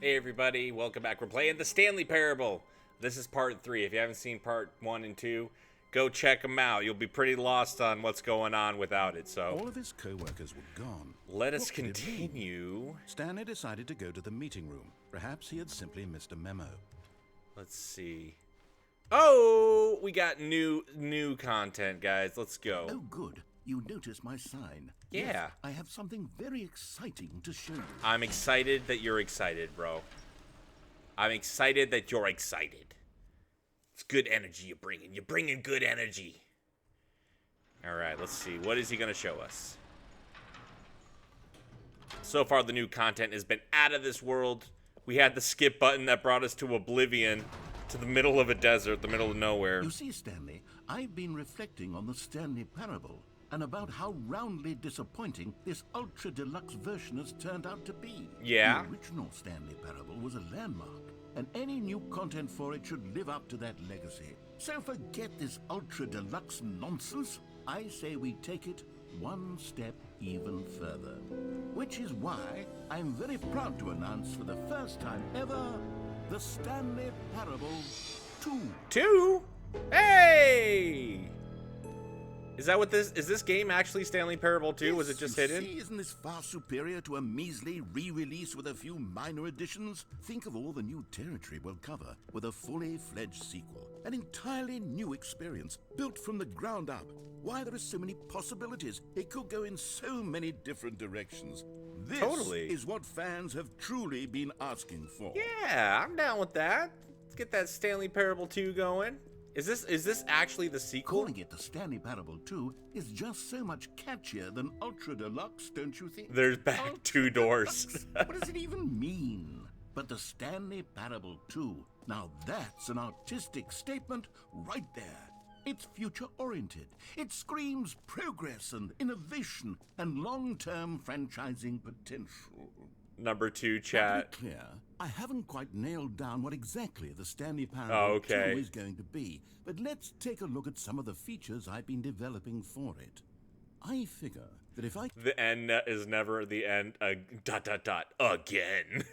Hey everybody, welcome back. We're playing the Stanley Parable. This is part 3. If you haven't seen part 1 and 2, go check them out. You'll be pretty lost on what's going on without it, so All of his co-workers were gone. let us What could it mean? continue. Stanley decided to go to the meeting room. Perhaps he had simply missed a memo. Let's see. Oh, we got new content, guys. Let's go. Oh, good. You noticed my sign. Yeah. Yes, I have something very exciting to show you. I'm excited that you're excited, bro. I'm excited that you're excited. It's good energy you're bringing. You're bringing good energy. All right, let's see. What is he going to show us? So far, the new content has been out of this world. We had the skip button that brought us to Oblivion, to the middle of a desert, the middle of nowhere. You see, Stanley, I've been reflecting on the Stanley Parable and about how roundly disappointing this ultra deluxe version has turned out to be. Yeah? The original Stanley Parable was a landmark, and any new content for it should live up to that legacy. So forget this ultra deluxe nonsense. I say we take it one step even further. Which is why I'm very proud to announce for the first time ever, the Stanley Parable 2. 2? Hey! Is that what this is? This game actually Stanley Parable 2? Was it just hidden? See, isn't this far superior to a measly re-release with a few minor additions? Think of all the new territory we'll cover with a fully fledged sequel. An entirely new experience, built from the ground up. Why, there are so many possibilities. It could go in so many different directions. This Totally. is what fans have truly been asking for. Yeah, I'm down with that. Let's get that Stanley Parable 2 going. Is this actually the sequel? Calling it the Stanley Parable 2 is just so much catchier than Ultra Deluxe, don't you think? There's back 2 doors. What does it even mean? But the Stanley Parable 2, now that's an artistic statement right there. It's future-oriented. It screams progress and innovation and long-term franchising potential. Number 2 To chat. be clear, I haven't quite nailed down what exactly the Stanley Oh, Parable okay. 2 is going to be, but let's take a look at some of the features I've been developing for it. I figure that if I The end is never the end. Again.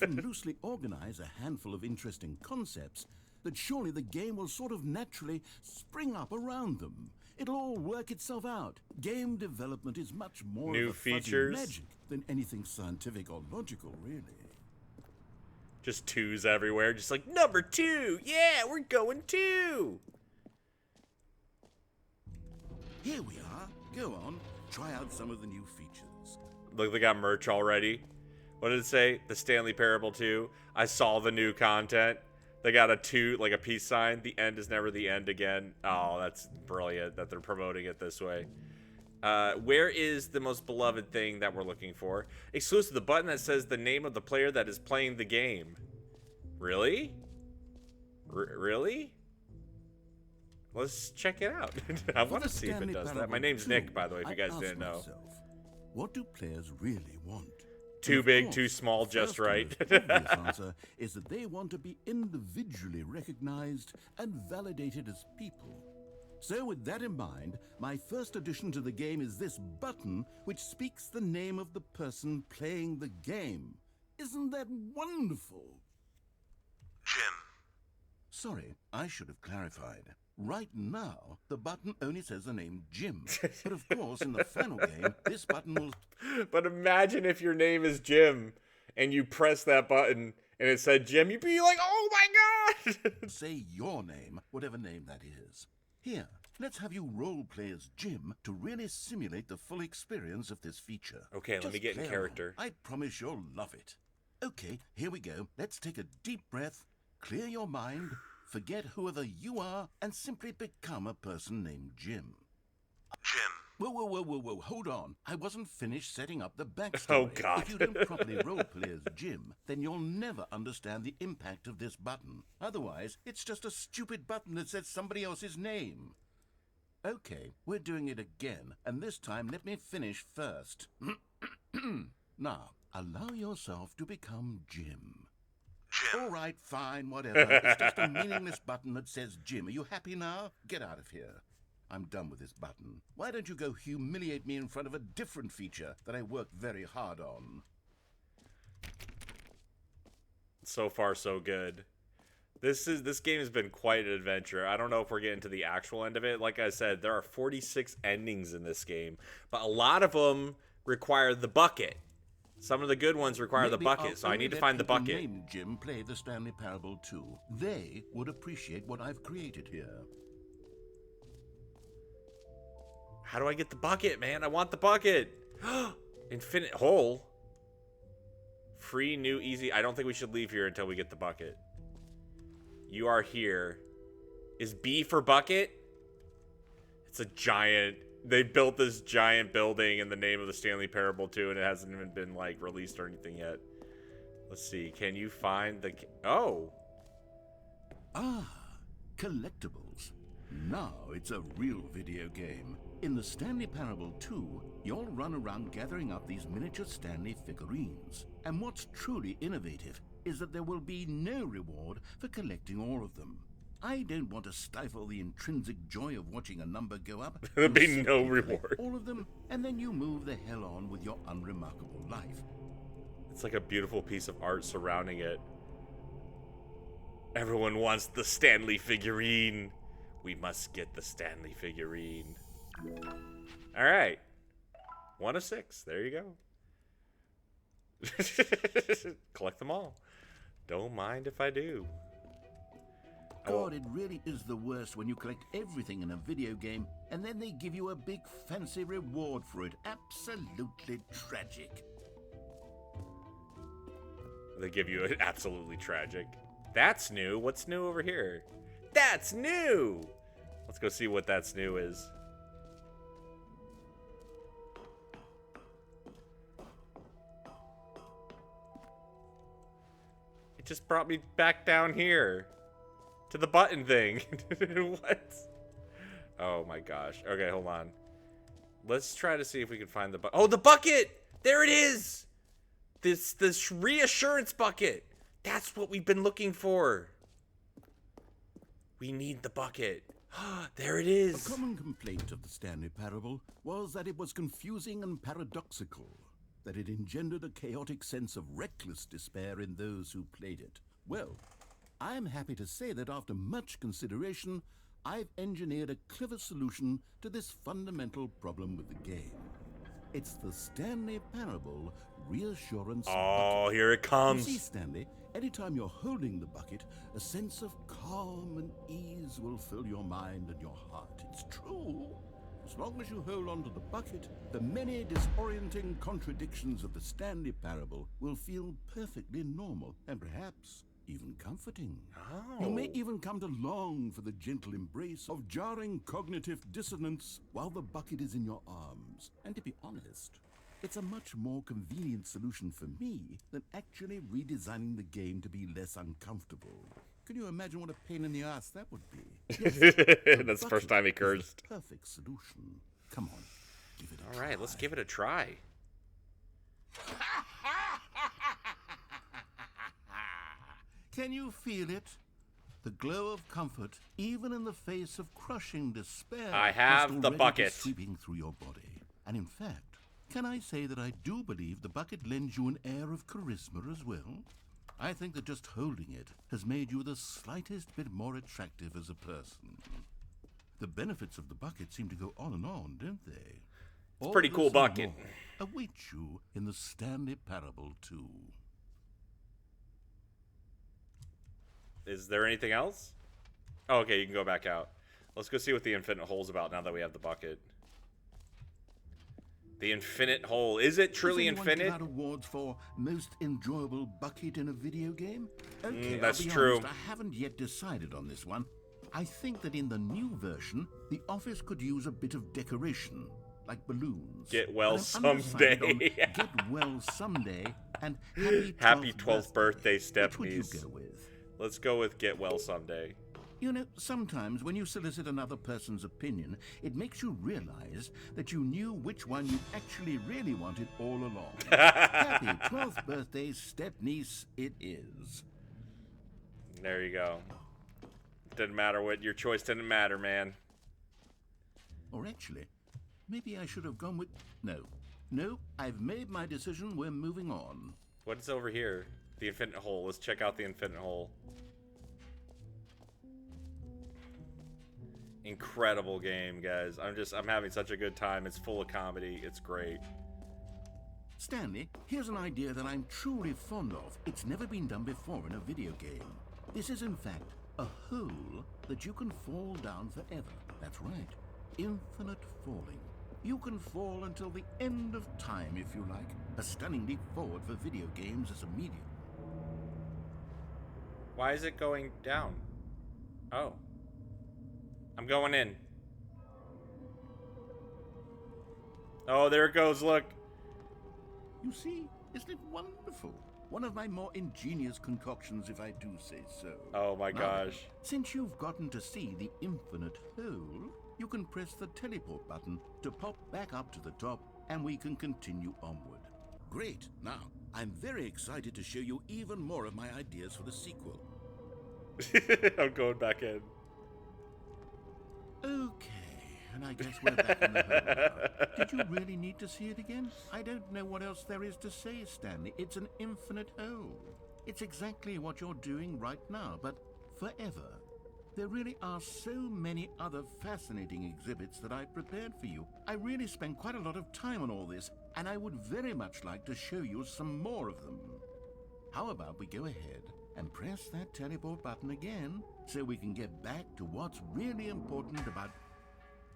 can loosely organize a handful of interesting concepts, that surely the game will sort of naturally spring up around them. It'll all work itself out. Game development is much more New of a fuzzy features? magic than anything scientific or logical, really. Just 2s everywhere. Just like, number 2. Yeah, we're going 2. Here we are. Go on, try out some of the new features. Look, they got merch already. What did it say? The Stanley Parable 2. I saw the new content. They got a 2, like a peace sign. The end is never the end again. Oh, that's brilliant that they're promoting it this way. Where is the most beloved thing that we're looking for? Exclusive, the button that says the name of the player that is playing the game. Really? Really? Let's check it out. I want to see if it does that. My name's Nick, by the way, if you guys didn't know. What do players really want? Too And of big, course, too small, just first and right. most obvious answer is that they want to be individually recognized and validated as people. So with that in mind, my first addition to the game is this button which speaks the name of the person playing the game. Isn't that wonderful? Jim. Sorry, I should have clarified. Right now, the button only says the name Jim. But of course, in the final game, this button will But imagine if your name is Jim and you press that button and it said Jim, you'd be like, oh my god! say your name, whatever name that is. Here, let's have you role play as Jim to really simulate the full experience of this feature. Okay, let me Just get in play character. along. I promise you'll love it. Okay, here we go. Let's take a deep breath, clear your mind, forget whoever you are, and simply become a person named Jim. Jim. Whoa, hold on. I wasn't finished setting up the backstory. Oh, God. If you don't properly roleplay as Jim, then you'll never understand the impact of this button. Otherwise, it's just a stupid button that says somebody else's name. Okay, we're doing it again, and this time let me finish first. Now, allow yourself to become Jim. Jim. All right, fine, whatever. It's just a meaningless button that says Jim. Are you happy now? Get out of here. I'm done with this button. Why don't you go humiliate me in front of a different feature that I worked very hard on? So far, so good. This game has been quite an adventure. I don't know if we're getting to the actual end of it. Like I said, there are 46 endings in this game, but a lot of them require the bucket. Some of the good ones require the bucket, so I need to find the bucket. Named Jim play the Stanley Parable 2. They would appreciate what I've created here. How do I get the bucket, man? I want the bucket. Infinite hole. Free, new, easy. I don't think we should leave here until we get the bucket. You are here. Is B for bucket? It's a giant... They built this giant building in the name of the Stanley Parable 2, and it hasn't even been, like, released or anything yet. Let's see. Can you find the... Oh. Ah, collectibles. Now it's a real video game. In the Stanley Parable 2, you'll run around gathering up these miniature Stanley figurines. And what's truly innovative is that there will be no reward for collecting all of them. I don't want to stifle the intrinsic joy of watching a number go up. There'll be no reward. All of them, and then you move the hell on with your unremarkable life. It's like a beautiful piece of art surrounding it. Everyone wants the Stanley figurine. We must get the Stanley figurine. All right. 1 of 6. There you go. Collect them all. Don't mind if I do. God, it really is the worst when you collect everything in a video game and then they give you a big fancy reward for it. Absolutely tragic. They give you an absolutely tragic. That's new. What's new over here? That's new! Let's go see what that's new is. It just brought me back down here. To the button thing. What? Oh my gosh. Okay, hold on. Let's try to see if we can find the bucket. Oh, the bucket! There it is! This reassurance bucket. That's what we've been looking for. We need the bucket. There it is. A common complaint of the Stanley Parable was that it was confusing and paradoxical, that it engendered a chaotic sense of reckless despair in those who played it. Well, I'm happy to say that after much consideration, I've engineered a clever solution to this fundamental problem with the game. It's the Stanley Parable Reassurance Bucket. Here it comes. You see, Stanley, anytime you're holding the bucket, a sense of calm and ease will fill your mind and your heart. It's true. As long as you hold on to the bucket, the many disorienting contradictions of the Stanley Parable will feel perfectly normal and perhaps even comforting. Oh. You may even come to long for the gentle embrace of jarring cognitive dissonance while the bucket is in your arms. And to be honest, it's a much more convenient solution for me than actually redesigning the game to be less uncomfortable. Can you imagine what a pain in the ass that would be? Yes, That's the first time he cursed. Perfect solution. Come on, give it a try. All right, let's give it a try. Can you feel it? The glow of comfort, even in the face of crushing despair. I have must the already be bucket. sweeping through your body. And in fact, can I say that I do believe the bucket lends you an air of charisma as well? I think that just holding it has made you the slightest bit more attractive as a person. The benefits of the bucket seem to go on and on, don't they? It's a pretty cool this and bucket. more await you in the Stanley Parable 2. Is there anything else? Oh, okay, you can go back out. Let's go see what the infinite hole's about now that we have the bucket. The infinite hole. Is it truly Does anyone infinite? give out awards for most enjoyable bucket in a video game? Okay, that's I'll be true. honest, I haven't yet decided on this one. I think that in the new version, the office could use a bit of decoration, like balloons. Get well But I'm undecided on someday. Get well someday and Happy 12th birthday, Which would you Stepnies. go with? Let's go with get well someday. You know, sometimes when you solicit another person's opinion, it makes you realize that you knew which one you actually really wanted all along. Happy 12th birthday, step-niece, it is. There you go. Didn't matter what your choice didn't matter, man. Or actually, maybe I should have gone with... No, I've made my decision, we're moving on. What's over here? The infinite hole. Let's check out the infinite hole. Incredible game, guys. I'm having such a good time. It's full of comedy. It's great. Stanley, here's an idea that I'm truly fond of. It's never been done before in a video game. This is, in fact, a hole that you can fall down forever. That's right. Infinite falling. You can fall until the end of time, if you like. A stunning leap forward for video games as a medium. Why is it going down? Oh. I'm going in. Oh, there it goes, look. You see, isn't it wonderful? One of my more ingenious concoctions, if I do say so. Oh my gosh. Since you've gotten to see the infinite hole, you can press the teleport button to pop back up to the top, and we can continue onward. Great. Now, I'm very excited to show you even more of my ideas for the sequel. I'm going back in. Okay, and I guess we're back in the hole now. Did you really need to see it again? I don't know what else there is to say, Stanley. It's an infinite hole. It's exactly what you're doing right now, but forever. There really are so many other fascinating exhibits that I've prepared for you. I really spent quite a lot of time on all this, and I would very much like to show you some more of them. How about we go ahead and press that teleport button again so we can get back to what's really important about...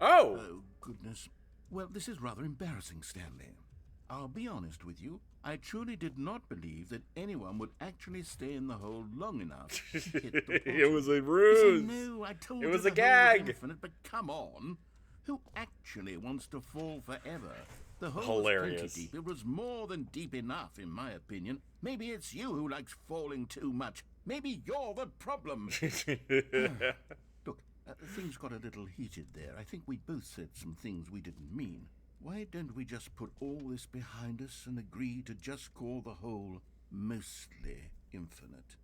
Oh! Oh, goodness. Well, this is rather embarrassing, Stanley. I'll be honest with you. I truly did not believe that anyone would actually stay in the hole long enough to hit the bottom. It was a ruse. No, I told it you was the a hole gag. was infinite, but come on. Who actually wants to fall forever? The hole Hilarious. was plenty deep. It was more than deep enough, in my opinion. Maybe it's you who likes falling too much. Maybe you're the problem. Look, things got a little heated there. I think we both said some things we didn't mean. Why don't we just put all this behind us and agree to just call the hole mostly infinite?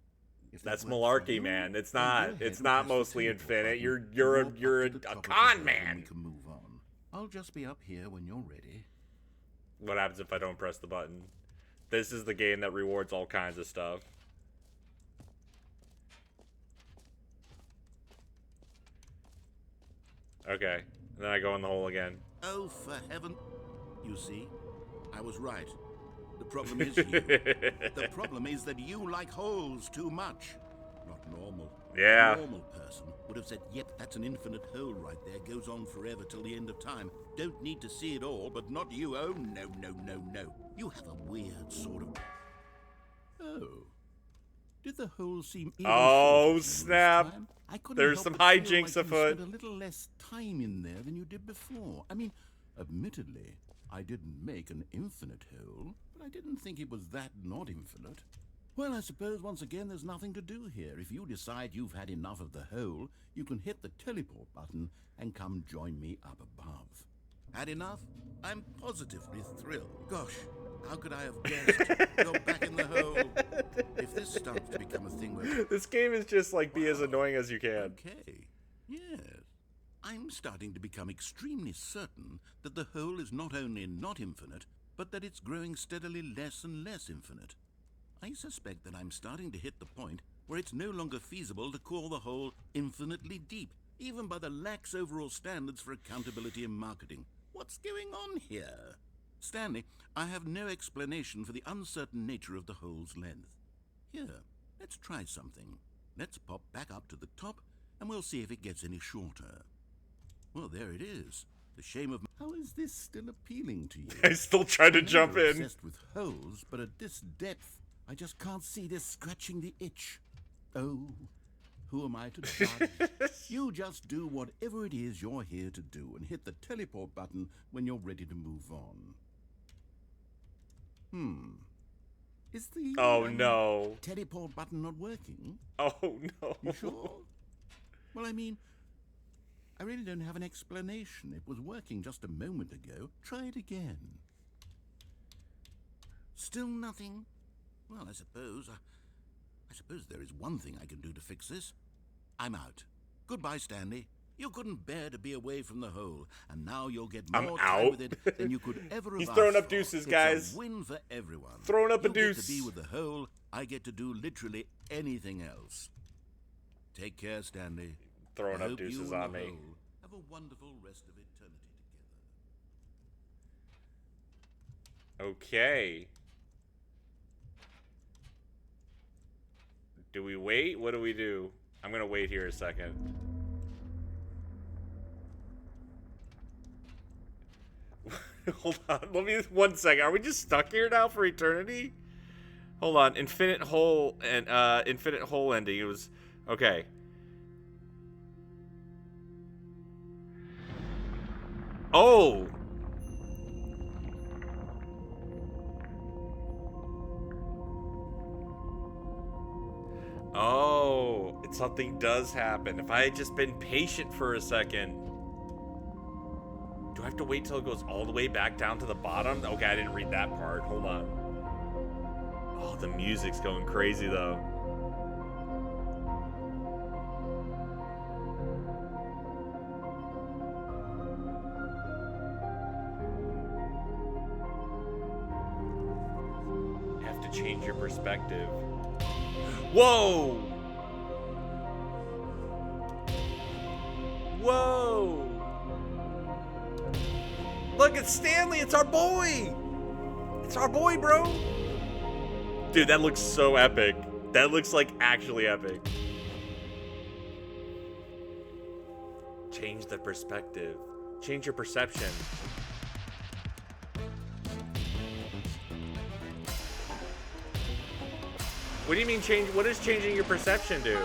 If that That's works for malarkey, you, man. It's then go not. ahead It's and not press the mostly teleport infinite. button You're and walk a up to the top of the con hole and man. we can move on. I'll just be up here when you're ready. What happens if I don't press the button? This is the game that rewards all kinds of stuff. Okay. And then I go in the hole again. Oh, for heaven. You see, I was right. The problem is you. The problem is that you like holes too much. Not normal. Yeah. A normal person would have said, yep, that's an infinite hole right there. Goes on forever till the end of time. Don't need to see it all, but not you. Oh, no, no, no, no. You have a weird sort of... Oh. Did the hole seem even Oh, shorter this snap. time? I couldn't There's help some but feel hijinks like you afoot. spent a little less time in there than you did before. I mean, admittedly, I didn't make an infinite hole, but I didn't think it was that not infinite. Well, I suppose once again there's nothing to do here. If you decide you've had enough of the hole, you can hit the teleport button and come join me up above. Had enough? I'm positively thrilled. Gosh, how could I have guessed? You're back in the hole. If this starts to become a thing where... This game is just like be as annoying as you can. Okay, yes. I'm starting to become extremely certain that the hole is not only not infinite, but that it's growing steadily less and less infinite. I suspect that I'm starting to hit the point where it's no longer feasible to call the hole infinitely deep, even by the lax overall standards for accountability in marketing. What's going on here? Stanley, I have no explanation for the uncertain nature of the hole's length. Here, let's try something. Let's pop back up to the top, and we'll see if it gets any shorter. Well, there it is. The shame of... How is this still appealing to you? I still try to I know jump you're in. obsessed with holes, but at this depth, I just can't see this scratching the itch. Oh, who am I to judge? You just do whatever it is you're here to do and hit the teleport button when you're ready to move on. Is the Oh no. teleport button not working? Oh no. You sure? Well, I mean, I really don't have an explanation. It was working just a moment ago. Try it again. Still nothing? Well, I suppose there is one thing I can do to fix this. I'm out. Goodbye, Stanley. You couldn't bear to be away from the hole, and now you'll get I'm more out. time with it than you could ever have He's asked throwing up for. deuces, It's guys. a win for everyone. Throwing up a you deuce. get to be with the hole. I get to do literally anything else. Take care, Stanley. Throwing I up hope deuces you and on the me. hole have a wonderful rest of eternity together. Okay. Do we wait? What do we do? I'm gonna wait here a second. Hold on. Let me 1 second. Are we just stuck here now for eternity? Hold on. Infinite hole and infinite hole ending. It was okay. Oh. Oh, something does happen. If I had just been patient for a second. Do I have to wait till it goes all the way back down to the bottom? Okay, I didn't read that part. Hold on. Oh, the music's going crazy, though. You have to change your perspective. Whoa! Whoa! Look, it's Stanley. It's our boy. It's our boy, bro. Dude, that looks so epic. That looks like actually epic. Change the perspective. Change your perception. What do you mean change? What does changing your perception do?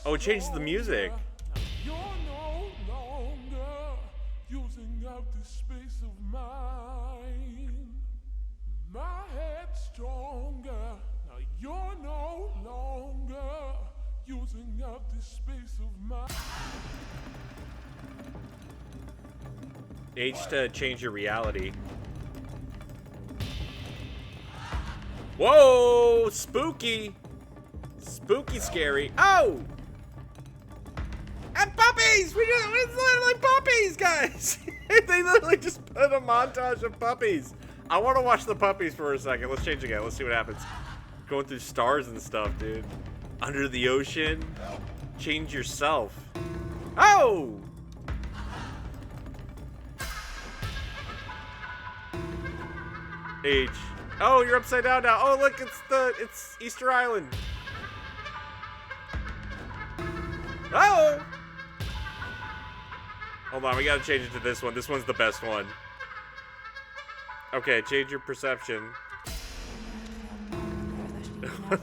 Oh, it changes the music. You're no longer using up this space of mine. My head's stronger. Now you're no longer using up this space of mine. H to change your reality. Whoa! Spooky! Spooky scary. Oh! And puppies! It's literally puppies, guys! They literally just put a montage of puppies. I want to watch the puppies for a second. Let's change again. Let's see what happens. Going through stars and stuff, dude. Under the ocean. Change yourself. Oh! H. Oh, you're upside down now. Oh, look, it's Easter Island. Oh! Hold on, we gotta change it to this one. This one's the best one. Okay, change your perception. I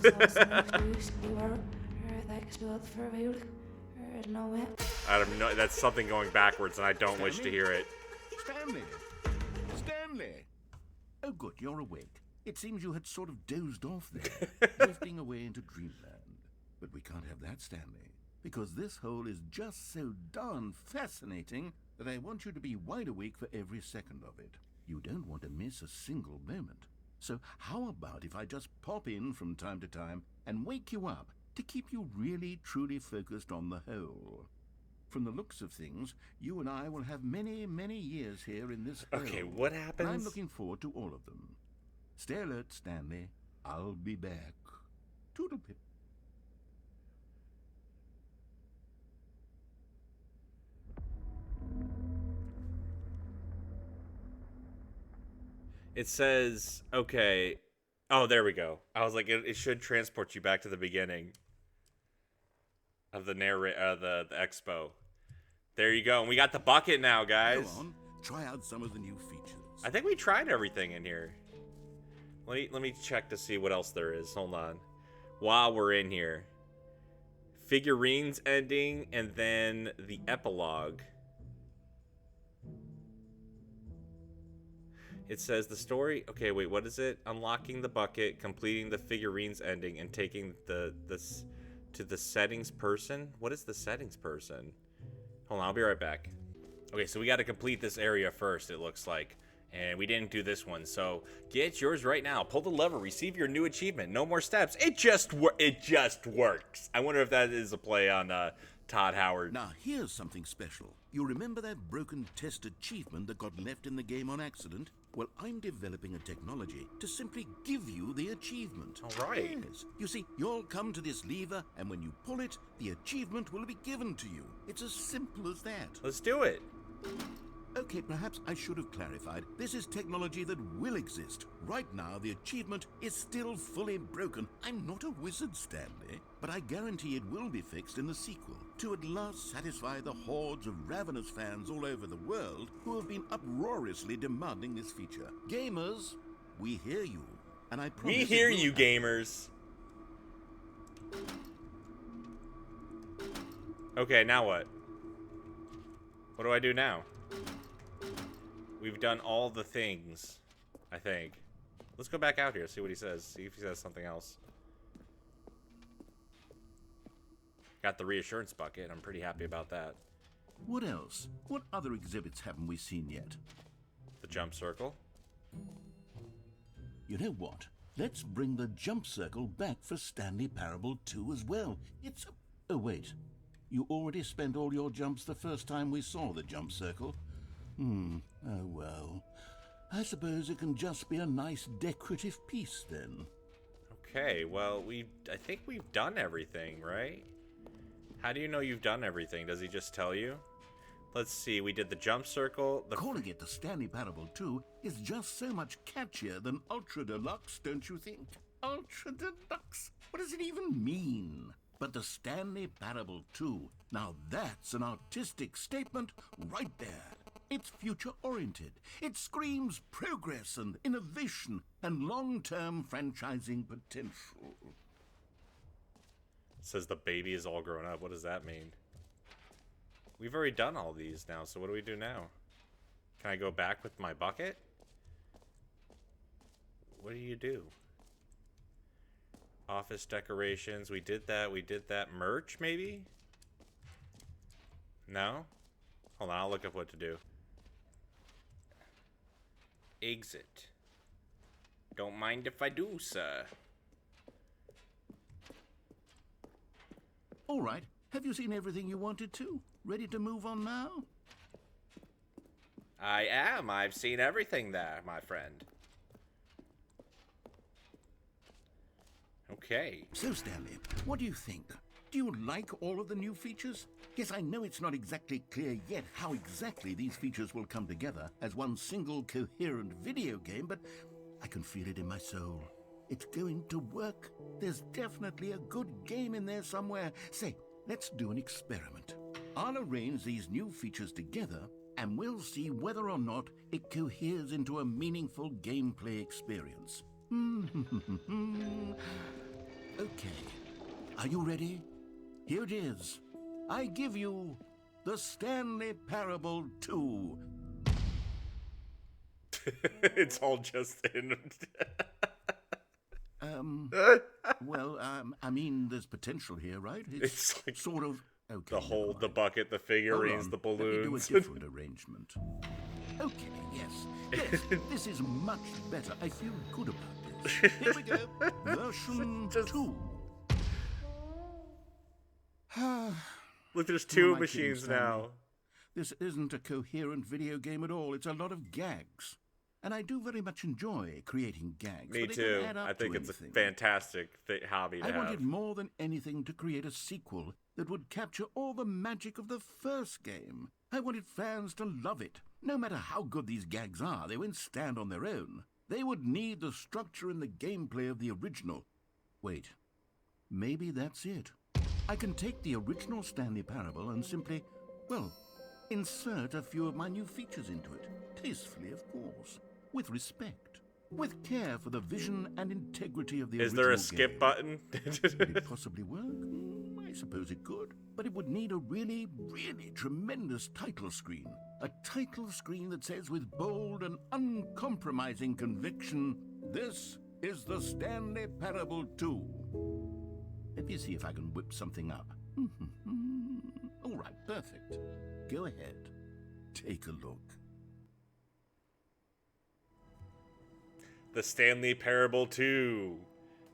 don't know. That's something going backwards, and I don't wish to hear it. Stanley! Stanley! Oh, good, you're awake. It seems you had sort of dozed off there, drifting away into dreamland. But we can't have that, Stanley, because this hole is just so darn fascinating that I want you to be wide awake for every second of it. You don't want to miss a single moment. So how about if I just pop in from time to time and wake you up to keep you really, truly focused on the hole? From the looks of things, you and I will have many, many years here in this hole. Okay, what And happens? I'm looking forward to all of them. Stay alert, Stanley. I'll be back. Toodle-pip. It says, okay. Oh, there we go. I was like, it should transport you back to the beginning of the the expo. There you go. And we got the bucket now, guys. Go on, try out some of the new features. I think we tried everything in here. Let me check to see what else there is. Hold on. While we're in here. Figurines ending and then the epilogue. It says the story. Okay, wait, what is it? Unlocking the bucket, completing the figurines ending, and taking this to the settings person. What is the settings person? Hold on, I'll be right back. Okay, so we got to complete this area first, it looks like. And we didn't do this one, so get yours right now. Pull the lever, receive your new achievement. No more steps. It just works. I wonder if that is a play on Todd Howard. Now, here's something special. You remember that broken test achievement that got left in the game on accident? Well, I'm developing a technology to simply give you the achievement. All right. Yes. You see, you'll come to this lever, and when you pull it, the achievement will be given to you. It's as simple as that. Let's do it. Okay, perhaps I should have clarified. This is technology that will exist. Right now, the achievement is still fully broken. I'm not a wizard, Stanley, but I guarantee it will be fixed in the sequel to at last satisfy the hordes of ravenous fans all over the world who have been uproariously demanding this feature. Gamers, we hear you, and I promise We hear you, gamers. Okay, now what? What do I do now? We've done all the things, I think. Let's go back out here, see what he says. See if he says something else. Got the reassurance bucket. I'm pretty happy about that. What else? What other exhibits haven't we seen yet? The jump circle. You know what? Let's bring the jump circle back for Stanley Parable 2 as well. It's... Oh, wait. You already spent all your jumps the first time we saw the jump circle. Oh well. I suppose it can just be a nice decorative piece then. Okay, well, I think we've done everything, right? How do you know you've done everything? Does he just tell you? Let's see, we did the jump circle. Calling it the Stanley Parable 2 is just so much catchier than Ultra Deluxe, don't you think? Ultra Deluxe? What does it even mean? But the Stanley Parable 2, now that's an artistic statement right there. It's future-oriented. It screams progress and innovation and long-term franchising potential. It says the baby is all grown up. What does that mean? We've already done all these now, so what do we do now? Can I go back with my bucket? What do you do? Office decorations. We did that. We did that. Merch, maybe? No? Hold on, I'll look up what to do. Exit. Don't mind if I do, sir. All right. Have you seen everything you wanted to? Ready to move on now? I am. I've seen everything there, my friend. Okay. So, Stanley, what do you think? Do you like all of the new features? Yes, I know it's not exactly clear yet how exactly these features will come together as one single coherent video game, but I can feel it in my soul. It's going to work. There's definitely a good game in there somewhere. Say, let's do an experiment. I'll arrange these new features together, and we'll see whether or not it coheres into a meaningful gameplay experience. Okay. Are you ready? Here it is. I give you the Stanley Parable 2. It's all just in. I mean, there's potential here, right? It's like sort of... Okay, the hole, never the mind. bucket, the figurines, the Let me do a balloons. different arrangement. Okay, yes, this is much better. I feel good about this. Here we go. Version 2. Look, there's Who am two I machines kidding, now. Stanley? This isn't a coherent video game at all. It's a lot of gags. And I do very much enjoy creating gags. Me but they don't too. add up I think to it's anything. a fantastic hobby to I have. wanted more than anything to create a sequel that would capture all the magic of the first game. I wanted fans to love it. No matter how good these gags are, they won't stand on their own. They would need the structure and the gameplay of the original. Wait, maybe that's it. I can take the original Stanley Parable and simply, well, insert a few of my new features into it. Tastefully, of course. With respect. With care for the vision and integrity of the Is original there a skip game. button? Would it possibly work? I suppose it could. But it would need a really, really tremendous title screen. A title screen that says with bold and uncompromising conviction, "This is the Stanley Parable 2. Let me see if I can whip something up. All right, perfect. Go ahead. Take a look. The Stanley Parable 2.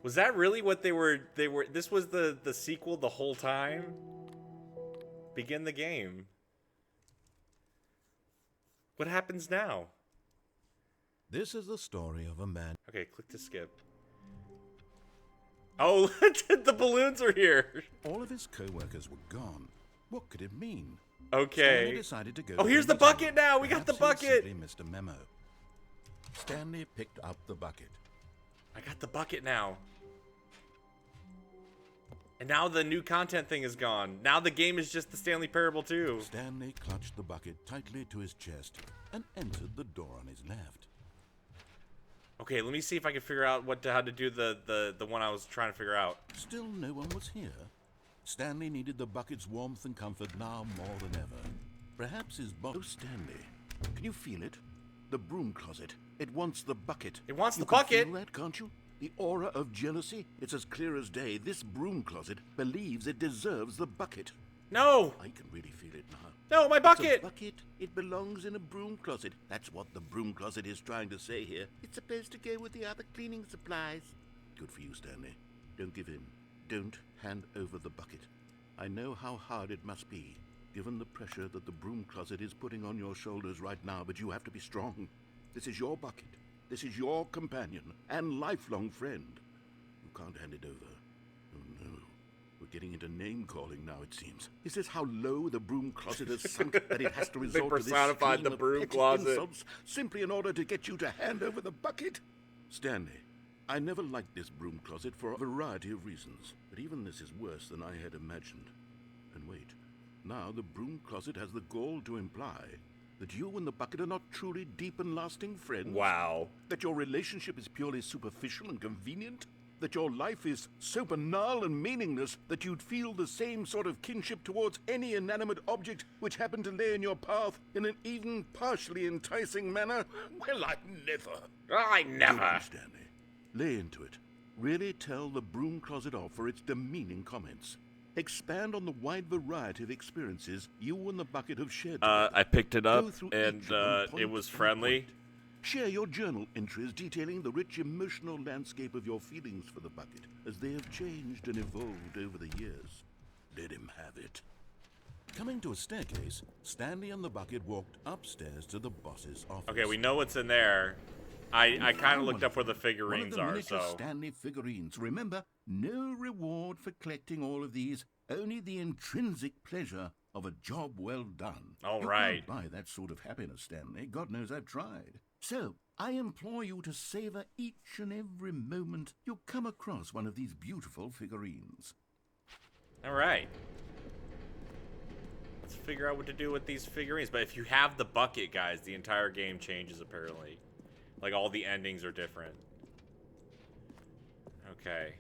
Was that really what they were? This was the sequel the whole time? Begin the game. What happens now? This is the story of a man. Okay, click to skip. Oh, the balloons are here. All of his co-workers were gone. What could it mean? Okay. Stanley decided to go Oh, here's the bucket now. We got the Perhaps he bucket. simply missed a memo. Stanley picked up the bucket. I got the bucket now. And now the new content thing is gone. Now the game is just the Stanley Parable 2. Stanley clutched the bucket tightly to his chest and entered the door on his left. Okay, let me see if I can figure out how to do the one I was trying to figure out. Still no one was here. Stanley needed the bucket's warmth and comfort now more than ever. Perhaps his boss... Oh, Stanley, can you feel it? The broom closet. It wants the bucket. It wants You the can bucket? feel that, can't you? The aura of jealousy. It's as clear as day. This broom closet believes it deserves the bucket. No! I can really feel it now. No, my It's bucket! a bucket. It belongs in a broom closet. That's what the broom closet is trying to say here. It's supposed to go with the other cleaning supplies. Good for you, Stanley. Don't give in. Don't hand over the bucket. I know how hard it must be, given the pressure that the broom closet is putting on your shoulders right now, but you have to be strong. This is your bucket. This is your companion and lifelong friend. You can't hand it over. Oh no. We're getting into name-calling now, it seems. Is this how low the broom closet has sunk that it has to resort to this personified stream the of broom petty closet. insults simply in order to get you to hand over the bucket? Stanley, I never liked this broom closet for a variety of reasons, but even this is worse than I had imagined. And wait, now the broom closet has the gall to imply that you and the bucket are not truly deep and lasting friends. Wow. That your relationship is purely superficial and convenient? That your life is so banal and meaningless that you'd feel the same sort of kinship towards any inanimate object which happened to lay in your path in an even partially enticing manner? Well, I never. I Good never. one, Stanley. Lay into it. Really tell the broom closet off for its demeaning comments. Expand on the wide variety of experiences you and the bucket have shared together. I picked it up, Go through and each of them it point was by friendly. point. Share your journal entries detailing the rich emotional landscape of your feelings for the bucket as they have changed and evolved over the years. Let him have it. Coming to a staircase, Stanley and the bucket walked upstairs to the boss's office. Okay, we know what's in there. I kind of Found looked one up where the of them. figurines One of are, the miniature so... Stanley figurines. Remember, no reward for collecting all of these, only the intrinsic pleasure of a job well done. All You right. can't buy that sort of happiness, Stanley. God knows I've tried. So, I implore you to savor each and every moment you come across one of these beautiful figurines. All right. Let's figure out what to do with these figurines. But if you have the bucket, guys, the entire game changes, apparently. Like, all the endings are different. Okay.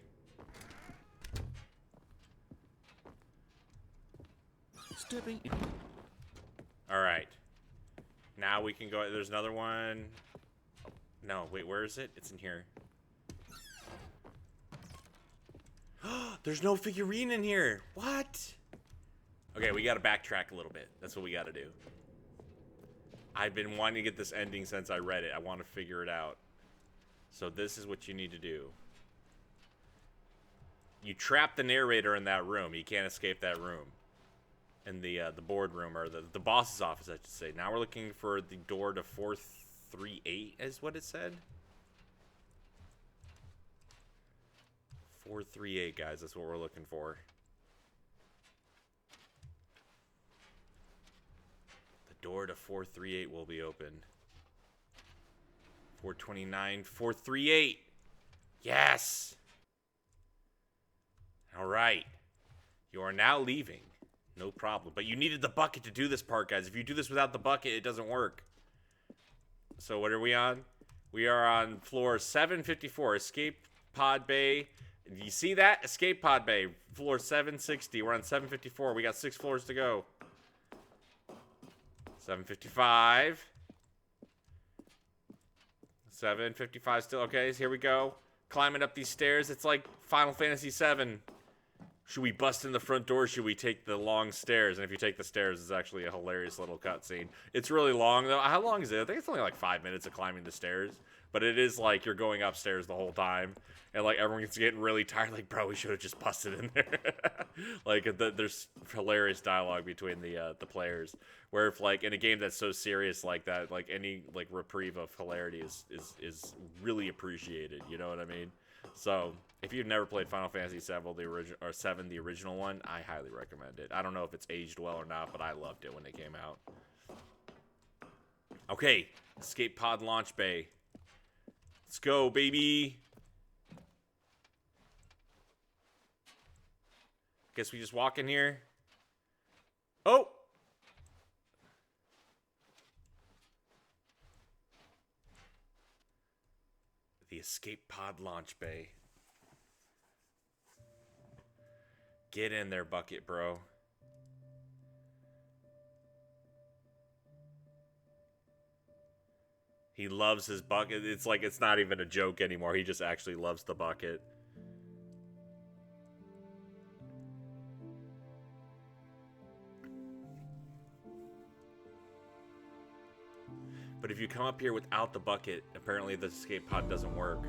Stepping in. All right. Now we can go... There's another one. Oh, no, wait, where is it? It's in here. There's no figurine in here. What? Okay, we got to backtrack a little bit. That's what we got to do. I've been wanting to get this ending since I read it. I want to figure it out. So this is what you need to do. You trap the narrator in that room. He can't escape that room. In the boardroom, or the boss's office, I should say. Now we're looking for the door to 438, is what it said. 438, guys. That's what we're looking for. The door to 438 will be open. 429, 438. Yes. All right. You are now leaving. No problem. But you needed the bucket to do this part, guys. If you do this without the bucket, it doesn't work. So what are we on? We are on floor 754, Escape Pod Bay. Do you see that? Escape Pod Bay, floor 760. We're on 754. We got 6 floors to go. 755. 755 still. Okay, so here we go. Climbing up these stairs. It's like Final Fantasy VII. Should we bust in the front door? Or should we take the long stairs? And if you take the stairs, it's actually a hilarious little cutscene. It's really long, though. How long is it? I think it's only like 5 minutes of climbing the stairs. But it is like you're going upstairs the whole time, and like everyone's getting really tired. Like, bro, we should have just busted in there. Like, there's hilarious dialogue between the players. Where if like in a game that's so serious like that, like any like reprieve of hilarity is really appreciated. You know what I mean? So if you've never played Final Fantasy VII, the original one, I highly recommend it. I don't know if it's aged well or not, but I loved it when it came out. Okay, escape pod launch bay. Let's go, baby. Guess we just walk in here. Oh! The escape pod launch bay. Get in there, bucket, bro. He loves his bucket. It's like it's not even a joke anymore. He just actually loves the bucket. But if you come up here without the bucket, apparently the escape pod doesn't work.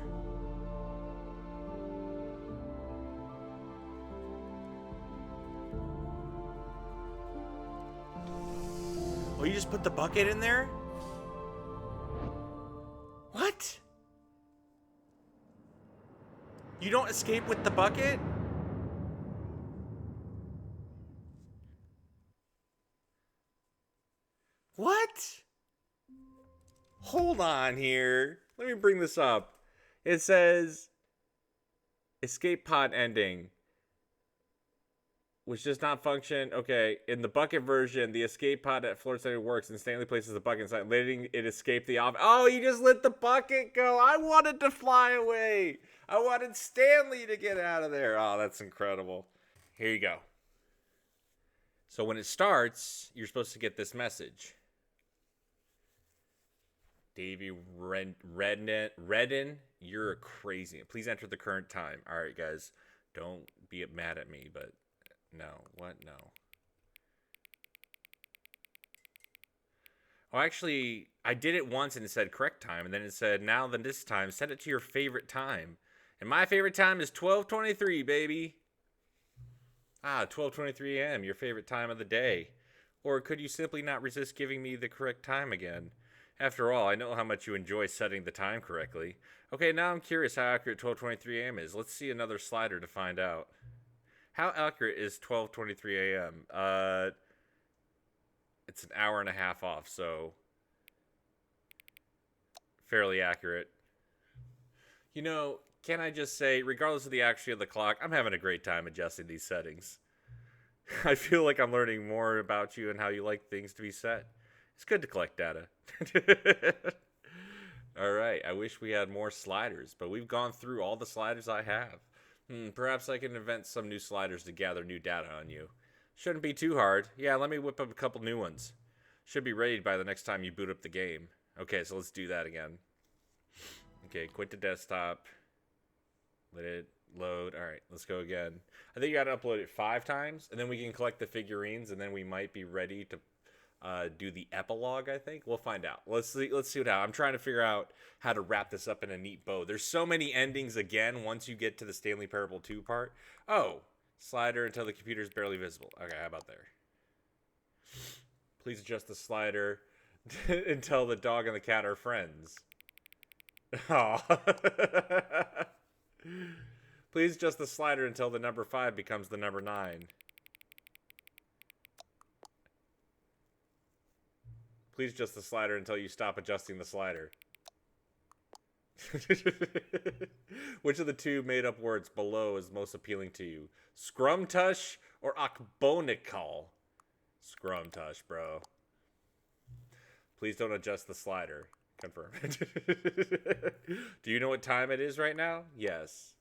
Oh, you just put the bucket in there? What? You don't escape with the bucket? What? Hold on here. Let me bring this up. It says escape pod ending, which does not function. Okay, in the bucket version, the escape pod at floor center works, and Stanley places the bucket inside, letting it escape the off. Oh, you just let the bucket go. I wanted to fly away. I wanted Stanley to get out of there. Oh, that's incredible. Here you go. So when it starts, you're supposed to get this message. Davey Redden, you're crazy. Please enter the current time. All right, guys. Don't be mad at me, but no. What? No. Oh, actually, I did it once and it said correct time, and then it said now then this time, set it to your favorite time. And my favorite time is 12:23, baby. 12:23 a.m., your favorite time of the day. Or could you simply not resist giving me the correct time again? After all, I know how much you enjoy setting the time correctly. Okay, now I'm curious how accurate 12:23 a.m. is. Let's see another slider to find out. How accurate is 12:23 a.m.? It's an hour and a half off, so fairly accurate. You know, can I just say, regardless of the accuracy of the clock, I'm having a great time adjusting these settings. I feel like I'm learning more about you and how you like things to be set. It's good to collect data. All right, I wish we had more sliders, but we've gone through all the sliders I have. Perhaps I can invent some new sliders to gather new data on you. Shouldn't be too hard. Yeah, let me whip up a couple new ones. Should be ready by the next time you boot up the game. Okay, so let's do that again. Okay, quit the desktop. Let it load. All right, let's go again. I think you got to upload it 5 times, and then we can collect the figurines, and then we might be ready to do the epilogue, I think. We'll find out. Let's see what happens. I'm trying to figure out how to wrap this up in a neat bow. There's so many endings again once you get to the Stanley Parable 2 part. Oh, slider until the computer is barely visible. Okay, how about there? Please adjust the slider until the dog and the cat are friends. Oh. Please adjust the slider until the number 5 becomes the number 9. Please adjust the slider until you stop adjusting the slider. Which of the 2 made-up words below is most appealing to you? Scrumtush or Akbonikal? Scrumtush, bro. Please don't adjust the slider. Confirm. Do you know what time it is right now? Yes.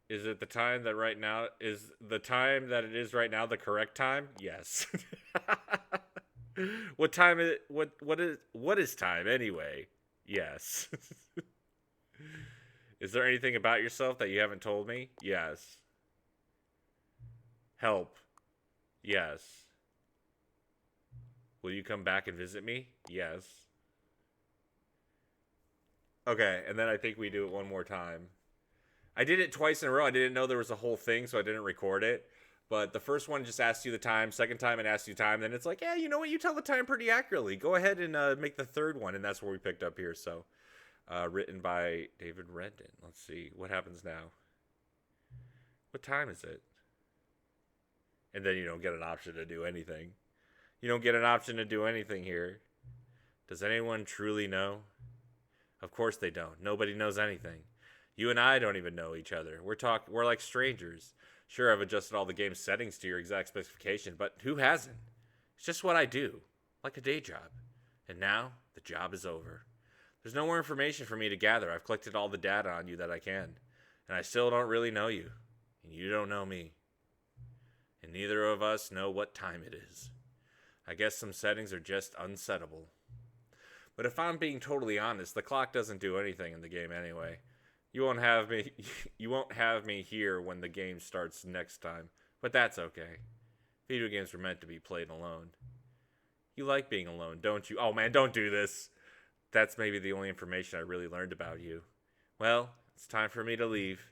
Is it the time that right now is the time that it is right now the correct time? Yes. What time is what is time anyway? Yes. Is there anything about yourself that you haven't told me? Yes. Help. Yes. Will you come back and visit me? Yes. Okay, and then I think we do it one more time. I did it twice in a row. I didn't know there was a whole thing, so I didn't record it. But the first one just asks you the time. Second time it asks you time. Then it's like, yeah, you know what? You tell the time pretty accurately. Go ahead and make the third one. And that's where we picked up here. So, written by David Redden. Let's see. What happens now? What time is it? And then you don't get an option to do anything. You don't get an option to do anything here. Does anyone truly know? Of course they don't. Nobody knows anything. You and I don't even know each other. We're like strangers. Sure, I've adjusted all the game's settings to your exact specification, but who hasn't? It's just what I do, like a day job. And now, the job is over. There's no more information for me to gather. I've collected all the data on you that I can. And I still don't really know you. And you don't know me. And neither of us know what time it is. I guess some settings are just unsettable. But if I'm being totally honest, the clock doesn't do anything in the game anyway. You won't have me here when the game starts next time, but that's okay. Video games were meant to be played alone. You like being alone, don't you? Oh man, don't do this. That's maybe the only information I really learned about you. Well, it's time for me to leave.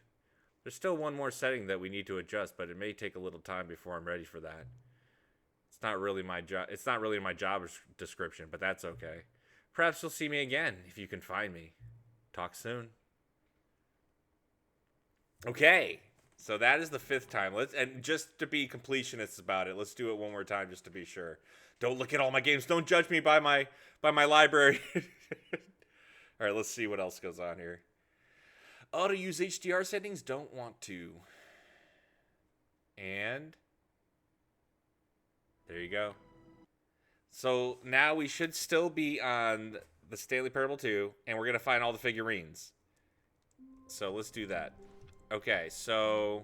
There's still one more setting that we need to adjust, but it may take a little time before I'm ready for that. It's not really my job description, but that's okay. Perhaps you'll see me again if you can find me. Talk soon. Okay, so that is the 5th time. And just to be completionists about it, let's do it one more time just to be sure. Don't look at all my games. Don't judge me by my library. All right, let's see what else goes on here. Auto use HDR settings. Don't want to. And there you go. So now we should still be on the Stanley Parable 2, and we're gonna find all the figurines. So let's do that. Okay, so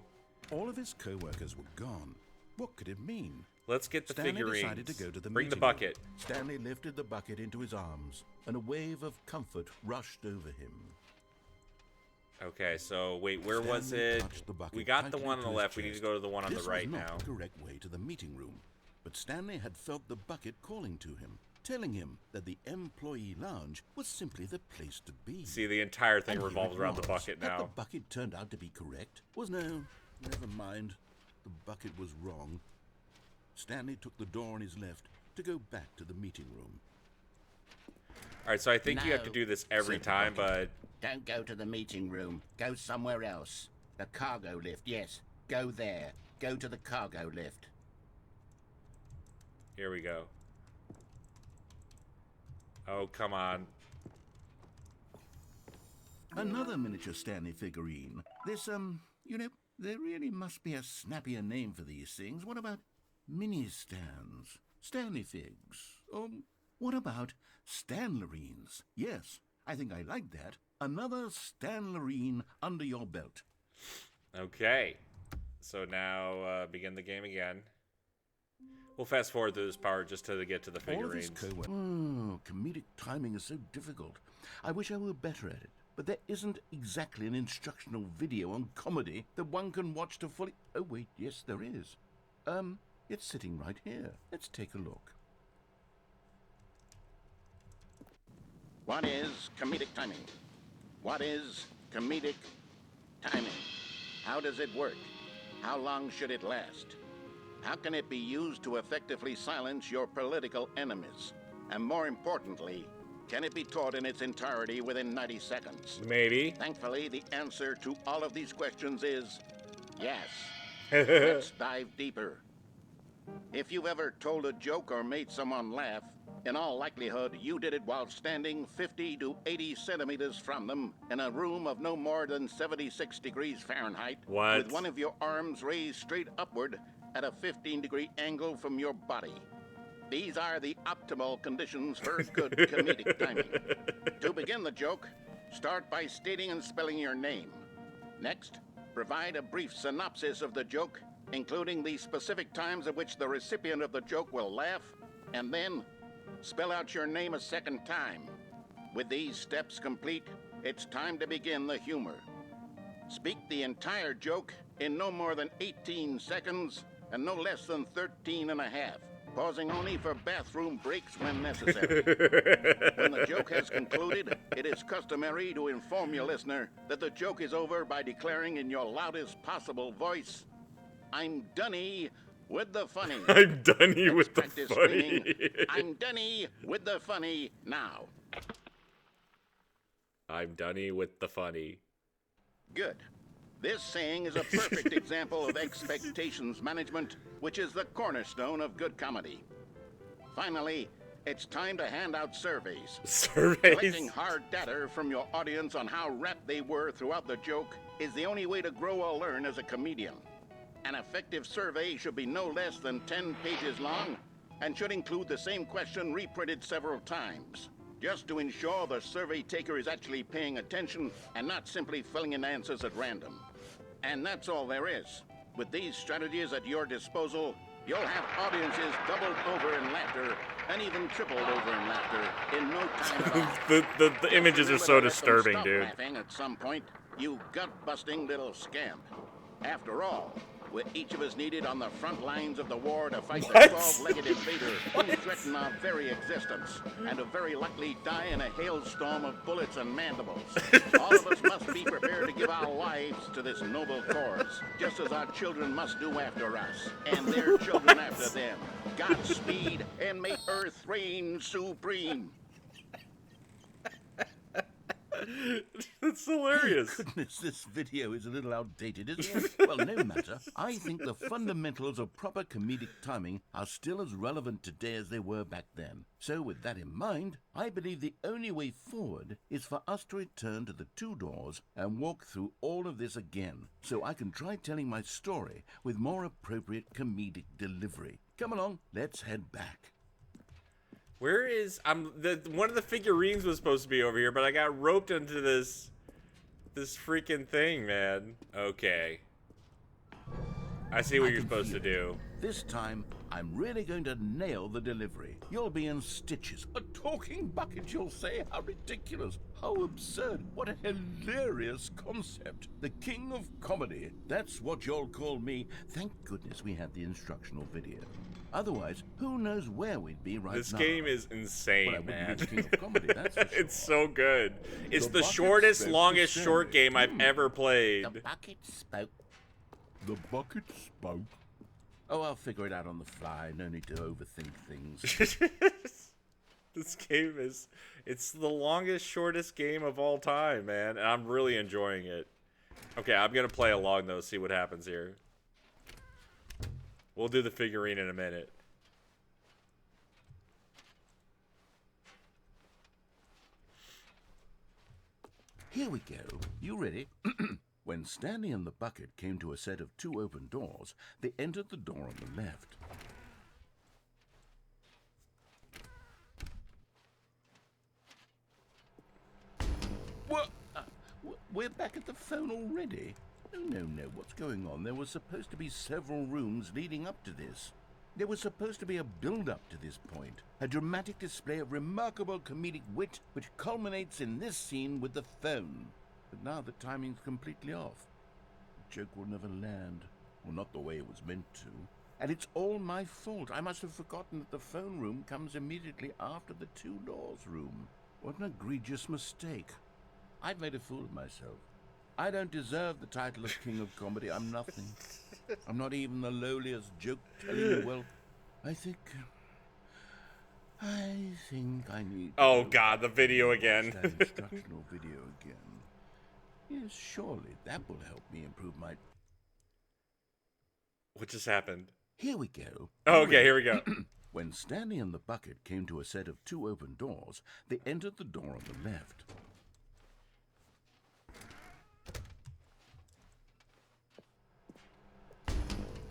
all of his co-workers were gone. What could it mean? Let's get the Stanley figurines. decided to go to the Bring the meeting bucket. room. Stanley lifted the bucket into his arms, and a wave of comfort rushed over him. Okay, so wait, where Stanley was it? touched the bucket We got the tightly one on the to his left. We need to chest. go to the one on the right This was now. not the correct way to the meeting room, but Stanley had felt the bucket calling to him, telling him that the employee lounge was simply the place to be. See, the entire thing And here revolves it around the was. bucket Had now. the bucket turned out to be correct? Never mind. The bucket was wrong. Stanley took the door on his left to go back to the meeting room. All right, so I think you have to No, do this every said the time, but bucket. Don't go to the meeting room. Go somewhere else. The cargo lift, yes. Go there. Go to the cargo lift. here we go. Oh, come on. Another miniature Stanley figurine. This, there really must be a snappier name for these things. What about mini stands? Stanley figs? Or what about Stanlerines? Yes, I think I like that. Another Stanlerine under your belt. Okay, so now begin the game again. We'll fast forward through this part just to get to the All of his figurines. comedic timing is so difficult. I wish I were better at it. But there isn't exactly an instructional video on comedy that one can watch to fully... Oh, wait, yes, there is. It's sitting right here. Let's take a look. What is comedic timing? What is comedic timing? How does it work? How long should it last? How can it be used to effectively silence your political enemies? And more importantly, can it be taught in its entirety within 90 seconds? Maybe. Thankfully, the answer to all of these questions is yes. Let's dive deeper. If you've ever told a joke or made someone laugh, in all likelihood, you did it while standing 50 to 80 centimeters from them in a room of no more than 76 degrees Fahrenheit, What? with one of your arms raised straight upward at a 15-degree angle from your body. These are the optimal conditions for good comedic timing. To begin the joke, start by stating and spelling your name. Next, provide a brief synopsis of the joke, including the specific times at which the recipient of the joke will laugh, and then spell out your name a second time. With these steps complete, it's time to begin the humor. Speak the entire joke in no more than 18 seconds and no less than 13 and a half. pausing only for bathroom breaks when necessary. When the joke has concluded, it is customary to inform your listener that the joke is over by declaring in your loudest possible voice, "I'm Dunny with the funny." I'm Dunny with the Practice funny. screaming, "I'm Dunny with the funny" now. I'm Dunny with the funny. Good. This saying is a perfect example of expectations management, which is the cornerstone of good comedy. Finally, it's time to hand out surveys. Surveys? Collecting hard data from your audience on how rapt they were throughout the joke is the only way to grow or learn as a comedian. An effective survey should be no less than 10 pages long and should include the same question reprinted several times, just to ensure the survey taker is actually paying attention and not simply filling in answers at random. And that's all there is. With these strategies at your disposal, you'll have audiences doubled over in laughter and even tripled over in laughter in no time at all. The images are so disturbing, Stop dude. laughing at some point, you gut-busting little scamp. After all, we're each of us needed on the front lines of the war to fight the What? 12-legged invader who threaten our very existence, and to very likely die in a hailstorm of bullets and mandibles. All of us must be prepared to give our lives to this noble cause, just as our children must do after us, and their children after them. Godspeed, and may Earth reign supreme. That's hilarious. Goodness, this video is a little outdated, isn't it? Well, no matter. I think the fundamentals of proper comedic timing are still as relevant today as they were back then. So with that in mind, I believe the only way forward is for us to return to the two doors and walk through all of this again, so I can try telling my story with more appropriate comedic delivery. Come along, let's head back. Where is one of the figurines was supposed to be over here, but I got roped into this freaking thing, man. Okay. I see what you're supposed to do. This time, I'm really going to nail the delivery. You'll be in stitches. A talking bucket, you'll say? How ridiculous. How absurd. What a hilarious concept. The king of comedy. That's what you'll call me. Thank goodness we had the instructional video. Otherwise, who knows where we'd be right now. This game is insane, Well, I man. wouldn't be the king of comedy, that's for sure. It's so good. It's The the bucket shortest, spoke longest to short Stanley. game I've ever played. The bucket spoke. The bucket spoke. Oh, I'll figure it out on the fly. No need to overthink things. This game it's the longest, shortest game of all time, man. And I'm really enjoying it. Okay, I'm gonna play along though, see what happens here. We'll do the figurine in a minute. Here we go. You ready? When Stanley and the bucket came to a set of two open doors, they entered the door on the left. What? We're back at the phone already? No. What's going on? There was supposed to be several rooms leading up to this. There was supposed to be a build-up to this point, a dramatic display of remarkable comedic wit which culminates in this scene with the phone. But now the timing's completely off. The joke will never land, or not the way it was meant to. And it's all my fault. I must have forgotten that the phone room comes immediately after the two doors room. What an egregious mistake. I've made a fool of myself. I don't deserve the title of King of Comedy. I'm nothing. I'm not even the lowliest joke-telling whelp. I think I need... Oh god, the video again. That instructional video again. Yes, surely that will help me improve my... What just happened? Here we go. Oh, okay, here we go. When Stanley and the bucket came to a set of two open doors, they entered the door on the left.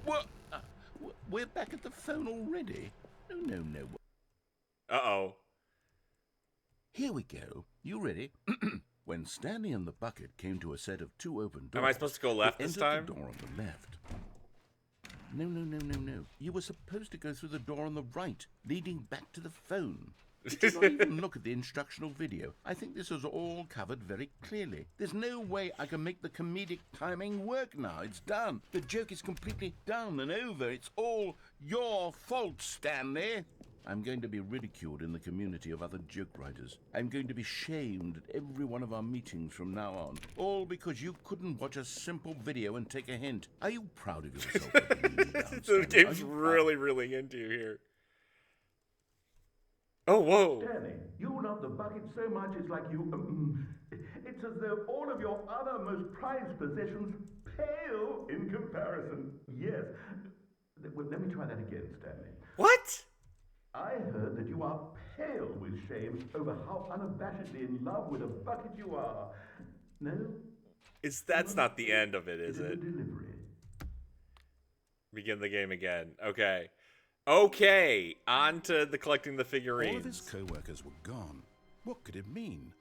What? We're back at the phone already? No. Uh-oh. Here we go. You ready? When Stanley and the bucket came to a set of two open doors... Am I supposed to go left they this entered time? the door on the left. No. You were supposed to go through the door on the right, leading back to the phone. Did not even look at the instructional video. I think this is all covered very clearly. There's no way I can make the comedic timing work now. It's done. The joke is completely done and over. It's all your fault, Stanley. I'm going to be ridiculed in the community of other joke writers. I'm going to be shamed at every one of our meetings from now on. All because you couldn't watch a simple video and take a hint. Are you proud of yourself? The game's really into you here. Oh, whoa. Stanley, you love the bucket so much it's like you... it's as though all of your other most prized possessions pale in comparison. Yes. Well, let me try that again, Stanley. What? I heard that you are pale with shame over how unabashedly in love with a bucket you are. No? That's not the end of it, is it? Delivery. Begin the game again. Okay. Okay, on to the collecting the figurines. All of his co-workers were gone. What could it mean?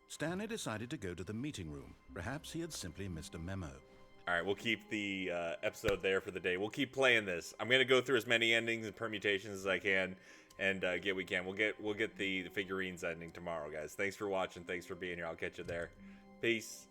Stanley decided to go to the meeting room. Perhaps he had simply missed a memo. All right, we'll keep the episode there for the day. We'll keep playing this. I'm gonna go through as many endings and permutations as I can, and We'll get the figurines ending tomorrow, guys. Thanks for watching. Thanks for being here. I'll catch you there. Peace.